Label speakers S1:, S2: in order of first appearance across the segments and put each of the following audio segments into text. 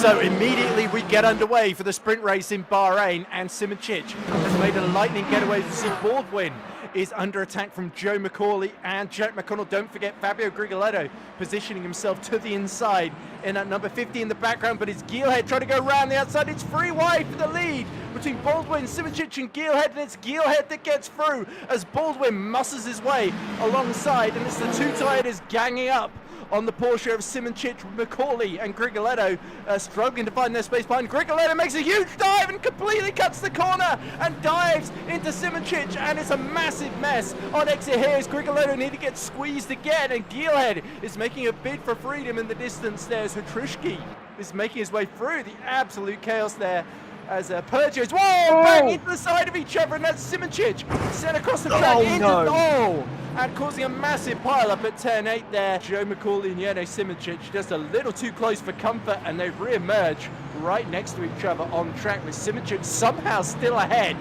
S1: So immediately we get underway for the sprint race in Bahrain, and SimGrid has made a lightning getaway. You see Baldwin is under attack from Joe McCauley and Jack McConnell. Don't forget Fabio Grigoletto positioning himself to the inside in at number 50 in the background, but it's Geelhead trying to go around the outside. It's free wide for the lead between Baldwin, SimGrid and Geelhead, and it's Geelhead that gets through as Baldwin muscles his way alongside, and it's the two tires ganging up on the Porsche of SimGrid, McCauley and Grigoletto struggling to find their space behind. Grigoletto makes a huge dive and completely cuts the corner and dives into SimGrid, and it's a massive mess on exit here as Grigoletto nearly gets squeezed again, and Geelhead is making a bid for freedom in the distance there as Hatrushki is making his way through the absolute chaos there as Purges, bang into the side of each other, and that's SimGrid sent across the track and causing a massive pile-up at turn 8 there. Joe McCauley and Yeno SimGrid just a little too close for comfort, and they re-emerge right next to each other on track with SimGrid somehow still ahead,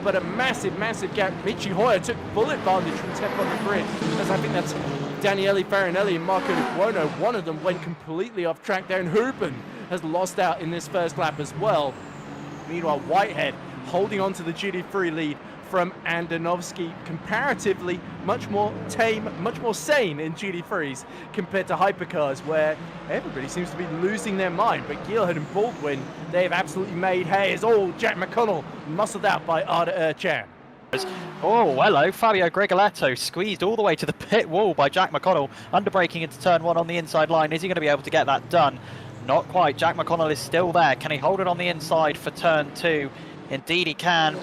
S1: but a massive gap. Michi Hoyer took full advantage from 10th on the grid, as I think that's Daniele Farinelli and Marco Buono. One of them went completely off track there, and Huben has lost out in this first lap as well. Meanwhile, Whitehead holding on to the GT3 lead from Andonovski, comparatively much more tame, much more sane in GT3s compared to hypercars, where everybody seems to be losing their mind. But Geelhead and Baldwin, they have absolutely made hay, as all Jack McConnell muscled out by Arda Erchan.
S2: Oh, hello, Fabio Grigoletto squeezed all the way to the pit wall by Jack McConnell, underbraking into turn 1 on the inside line. Is he going to be able to get that done? Not quite. Jack McConnell is still there. Can he hold it on the inside for turn 2? Indeed he can.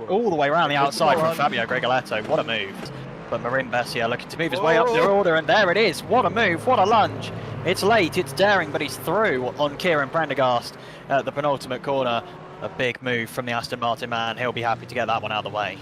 S2: All the way around the outside from Fabio Grigoletto. What a move. But Marin Bessier looking to move his way up the order, and there it is. What a move, what a lunge. It's late, it's daring, but he's through on Kieran Prendergast at the penultimate corner. A big move from the Aston Martin man. He'll be happy to get that one out of the way.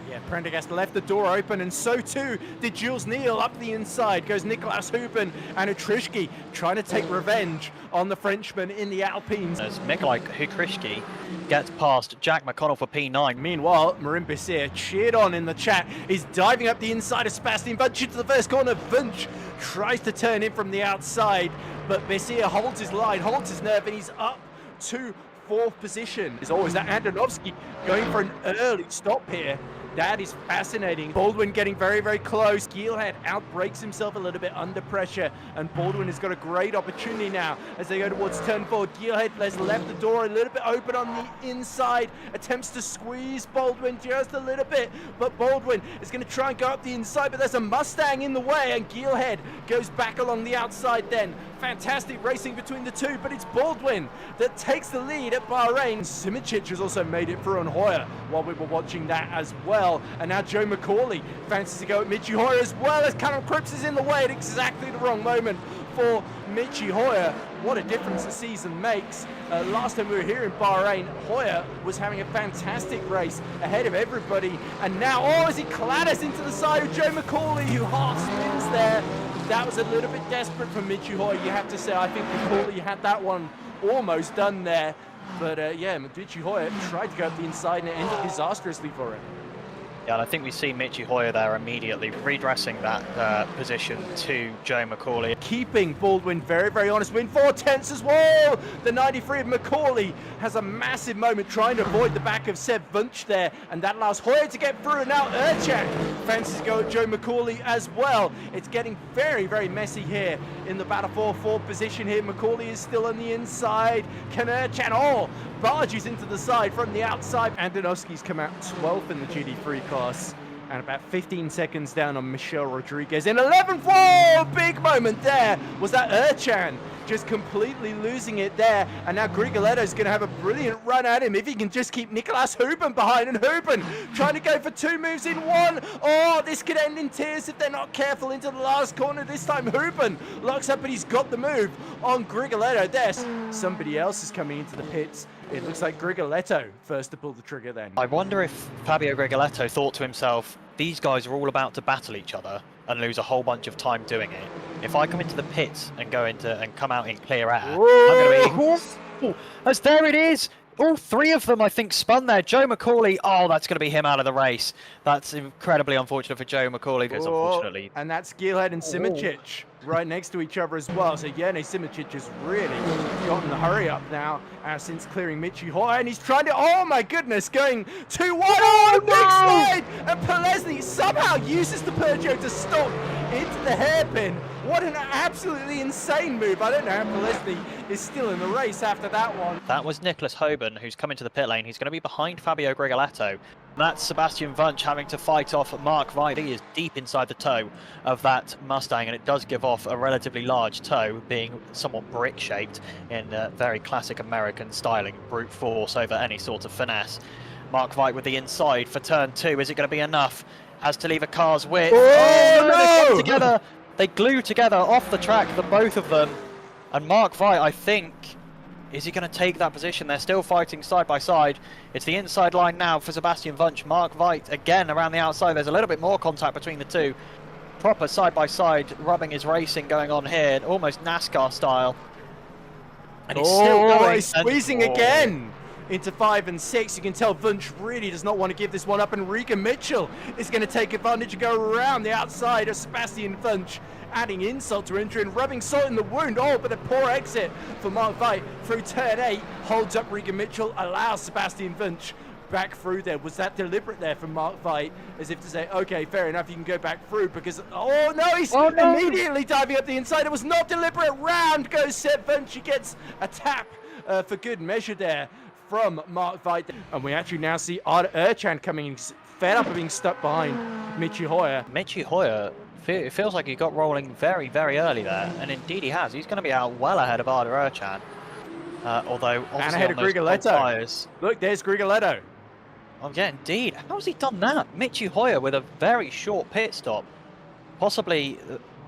S1: Yeah, Prendergast left the door open, and so too did Jules Neal. Up the inside goes Nicolas Huben and Hatrushki trying to take revenge on the Frenchman in the Alpines.
S2: As Nikolai Hatrushki gets past Jack McConnell for P9.
S1: Meanwhile, Marin Bessier, cheered on in the chat, is diving up the inside of Sebastian Wunsch into the first corner. Wunsch tries to turn in from the outside, but Bessier holds his line, holds his nerve, and he's up to 4th position. Is always that Andonovski going for an early stop here. That is fascinating. Baldwin getting very close. Geelhead outbreaks himself a little bit under pressure, and Baldwin has got a great opportunity now as they go towards turn 4. Geelhead has left the door a little bit open on the inside, attempts to squeeze Baldwin just a little bit, but Baldwin is going to try and go up the inside, but there's a Mustang in the way, and Geelhead goes back along the outside then. Fantastic racing between the two, but it's Baldwin that takes the lead at Bahrain. SimGrid has also made it through on Hoyer while we were watching that as well. And now Joe McCauley fancies to go at Michi Hoyer as well, as Callum Cripps is in the way at exactly the wrong moment for Michi Hoyer. What a difference the season makes. Last time we were here in Bahrain, Hoyer was having a fantastic race ahead of everybody. And now, as he clatters into the side of Joe McCauley, who half spins there. That was a little bit desperate from Michi Hoyer, you have to say. I think McCauley had that one almost done there. But yeah, Michi Hoyer tried to go up the inside, and it ended disastrously for him.
S2: Yeah, and I think we see Michi Hoyer there immediately redressing that position to Joe McCauley.
S1: Keeping Baldwin very honest. Win 4/10 as well. The 93 of McCauley has a massive moment trying to avoid the back of Seb Wunsch there, and that allows Hoyer to get through, and now Erchan fancies to go at Joe McCauley as well. It's getting very messy here in the battle for 4th position here. McCauley is still on the inside. Can Erchan barges into the side from the outside. Andonovski's come out 12th in the GT3 class, and about 15 seconds down on Michel Rodriguez in 11th. Whoa, big moment there. Was that Erchan just completely losing it there? And now Grigoletto's going to have a brilliant run at him if he can just keep Nicolas Huben behind, and Huben trying to go for 2 moves in 1. This could end in tears if they're not careful into the last corner. This time Huben locks up, but he's got the move on Grigoletto. There's somebody else is coming into the pits. It looks like Grigoletto first to pull the trigger then.
S2: I wonder if Fabio Grigoletto thought to himself, these guys are all about to battle each other and lose a whole bunch of time doing it. If I come into the pits and come out in clear air, I'm going to be... As there it is! all three of them, I think, spun there. Joe McCauley, oh, that's going to be him out of the race. That's incredibly unfortunate for Joe McCauley, because unfortunately...
S1: And that's Gilhead and Simicic right next to each other as well. So Jene Simicic has really gotten the hurry up now since clearing Michi Hoyer, and he's trying to, oh my goodness, going too wide. Oh, big slide! And Polesny somehow uses the Peugeot to stop into the hairpin. What an absolutely insane move. I don't know how Polesny is still in the race after that one.
S2: That was Nicholas Hoban, who's come into the pit lane. He's going to be behind Fabio Grigoletto. That's Sebastian Wunsch having to fight off Mark Veit. He is deep inside the toe of that Mustang, and it does give off a relatively large toe, being somewhat brick-shaped in very classic American styling, brute force over any sort of finesse. Mark Veit with the inside for turn 2. Is it going to be enough? Has to leave a car's width.
S1: Oh, no!
S2: They come together. They glue together off the track, the both of them. And Mark Veit, I think, is he going to take that position? They're still fighting side by side. It's the inside line now for Sebastian Wunsch. Mark Veit again around the outside. There's a little bit more contact between the two. Proper side by side rubbing his racing going on here, almost NASCAR style. And he's still going.
S1: He's squeezing again into 5 and 6. You can tell Wunsch really does not want to give this one up, and Regan Mitchell is going to take advantage and go around the outside of Sebastian Wunsch, adding insult to injury and rubbing salt in the wound. Oh, but a poor exit for Mark Veit through turn 8, holds up Regan Mitchell, allows Sebastian Wunsch back through there. Was that deliberate there from Mark Veit, as if to say, okay, fair enough, you can go back through, because, oh no, he's immediately diving up the inside. It was not deliberate. Round goes Seb Wunsch. He gets a tap for good measure there from Mark Veit. And we actually now see Arda Erchan coming in, fed up of being stuck behind Michi Hoyer.
S2: Michi Hoyer, it feels like he got rolling very, very early there, and indeed he has. He's going to be out well ahead of Arda Erchan. Although, obviously,
S1: and ahead of Grigoletto. Look, there's Grigoletto.
S2: Oh, yeah, indeed. How's he done that? Michi Hoyer with a very short pit stop. Possibly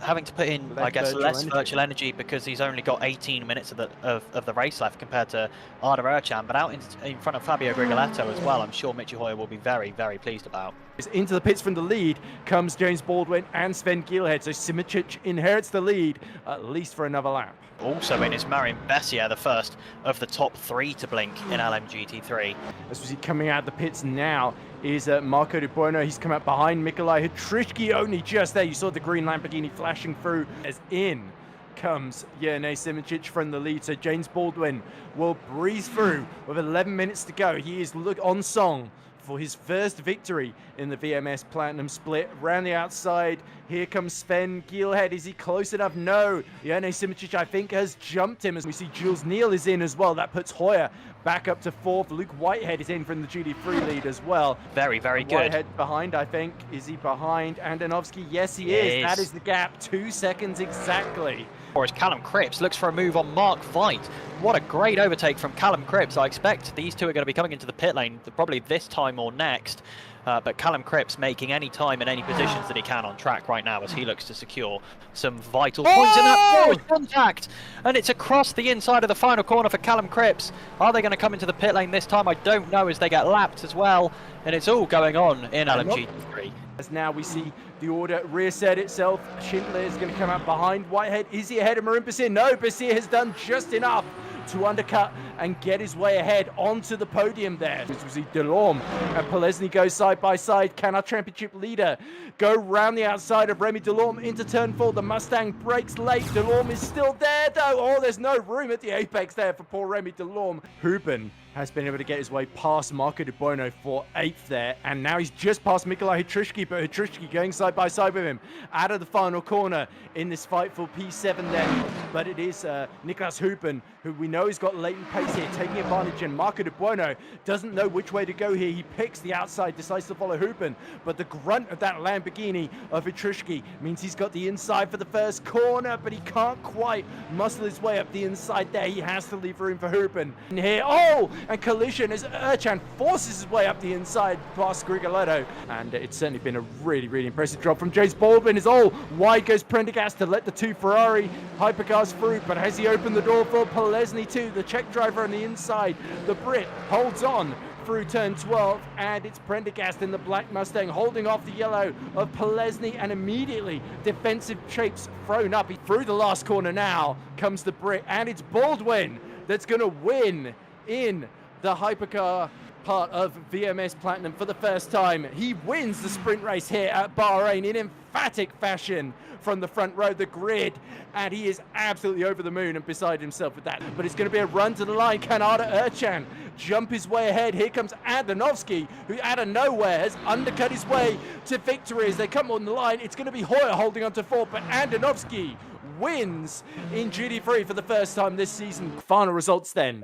S2: having to put in, I guess, less virtual energy, because he's only got 18 minutes of the race left compared to Arda Erchan. But out in front of Fabio Grigoletto as well, I'm sure Michi Hoyer will be very, very pleased about.
S1: Into the pits from the lead comes James Baldwin and Sven Gilhead. So Simicic inherits the lead, at least for another lap.
S2: Also in is Marion Bessier, the first of the top 3 to blink in LMGT3.
S1: As we see coming out of the pits now is Marco De Buono. He's come out behind Mikolaj Hatrishki, only just there. You saw the green Lamborghini flashing through. As in comes Jene Simicic from the lead. So James Baldwin will breeze through with 11 minutes to go. He is on song for his first victory in the VMS Platinum Split. Around the outside, here comes Sven Gilhead. Is he close enough? No. Jene Simicic, I think, has jumped him. As we see Jules Neal is in as well. That puts Hoyer back up to 4th. Luke Whitehead is in from the GT3 lead as well.
S2: Very, very good.
S1: Whitehead behind, I think. Is he behind Andonovski? Yes, he is. That is the gap. 2 seconds exactly.
S2: Or as Callum Cripps looks for a move on Mark Veit. What a great overtake from Callum Cripps. I expect these two are going to be coming into the pit lane probably this time or next. But Callum Cripps making any time in any positions that he can on track right now, as he looks to secure some vital points in that forward contact. And it's across the inside of the final corner for Callum Cripps. Are they going to come into the pit lane this time? I don't know, as they get lapped as well. And it's all going on in LMGT3.
S1: As now we see the order rear set itself. Schindler is going to come out behind Whitehead. Is he ahead of Marin Bessier? No, Bessier has done just enough to undercut and get his way ahead onto the podium there. This was Delorme and Polesny go side by side. Can our championship leader go round the outside of Remy Delorme into turn 4? The Mustang breaks late. Delorme is still there though. Oh, there's no room at the apex there for poor Remy Delorme. Huben has been able to get his way past Marco De Buono for 8th there, and now he's just past Mikolaj Hatrishki, but Hatrishki going side by side with him out of the final corner in this fight for P7 then. But it is Niklas Huben, who we know has got latent pace here, taking advantage, and Marco De Buono doesn't know which way to go here. He picks the outside, decides to follow Huben, but the grunt of that Lamborghini of Hatrishki means he's got the inside for the first corner, but he can't quite muscle his way up the inside there. He has to leave room for Huben. And here, oh! And collision as Erchan forces his way up the inside past Grigoletto. And it's certainly been a really, really impressive drop from James Baldwin. As all wide goes Prendergast to let the 2 Ferrari hypercars through. But has he opened the door for Polesny too? The Czech driver on the inside. The Brit holds on through turn 12, and it's Prendergast in the black Mustang holding off the yellow of Polesny, and immediately defensive shapes thrown up. Through the last corner now comes the Brit, and it's Baldwin that's going to win in the hypercar part of VMS Platinum for the first time. He wins the sprint race here at Bahrain in emphatic fashion from the front row, the grid, and he is absolutely over the moon and beside himself with that. But it's going to be a run to the line. Can Arda Ercan jump his way ahead? Here comes Andonovski, who out of nowhere has undercut his way to victory as they come on the line. It's going to be Hoyer holding on to fourth, but Andonovski wins in GT3 for the first time this season. Final results then.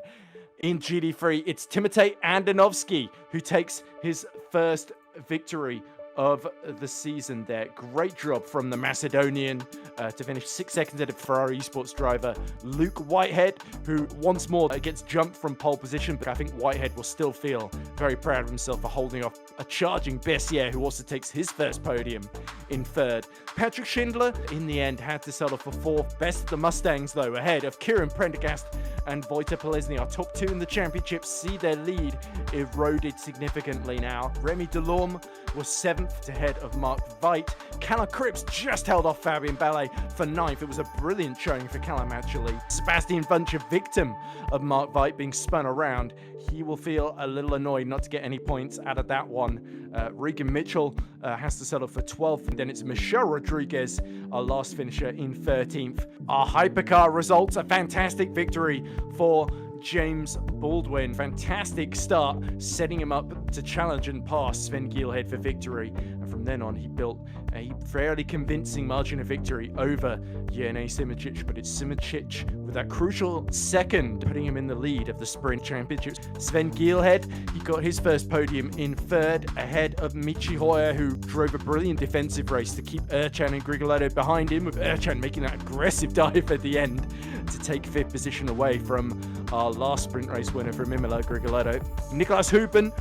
S1: In GT3, it's Timotej Andonovski who takes his first victory of the season there. Great job from the Macedonian to finish 6 seconds ahead of Ferrari Esports driver Luke Whitehead, who once more gets jumped from pole position, but I think Whitehead will still feel very proud of himself for holding off a charging Bessier, who also takes his first podium in third. Patrick Schindler, in the end, had to settle for fourth. Best of the Mustangs, though, ahead of Kieran Prendergast and Wojtek Polesny. Our top two in the championship see their lead eroded significantly now. Remy Delorme was seventh ahead of Mark Veit. Callum Cripps just held off Fabian Ballet for ninth. It was a brilliant showing for Callum, actually. Sebastian Bunch, victim of Mark Veit being spun around. He will feel a little annoyed not to get any points out of that one. Regan Mitchell has to settle for 12th, and then it's Michelle Rodriguez, our last finisher, in 13th. Our hypercar results, a fantastic victory for James Baldwin. Fantastic start, setting him up to challenge and pass Sven Gielhed for victory. And from then on, he built a fairly convincing margin of victory over Jene Simoncic, but it's Simoncic with that crucial second, putting him in the lead of the sprint championships. Sven Gielhed, he got his first podium in third, ahead of Michi Hoyer, who drove a brilliant defensive race to keep Ercan and Grigoletto behind him, with Ercan making that aggressive dive at the end to take fifth position away from our last sprint race winner from Imola, Grigoletto. Nicolas Huben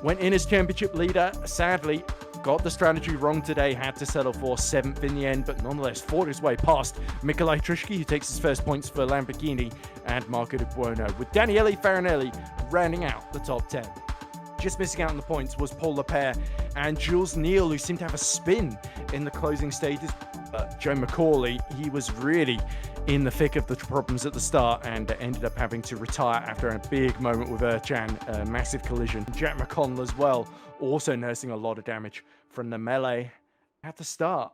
S1: went in as championship leader. Sadly, got the strategy wrong today, had to settle for seventh in the end, but nonetheless fought his way past Mikolaj Trishki, who takes his first points for Lamborghini, and Marco De Buono, with Daniele Farinelli rounding out the top 10. Just missing out on the points was Paul Lepere and Jules Neal, who seemed to have a spin in the closing stages. Joe McCauley, he was really in the thick of the problems at the start and ended up having to retire after a big moment with Ercan, a massive collision. Jack McConnell as well, also nursing a lot of damage from the melee at the start.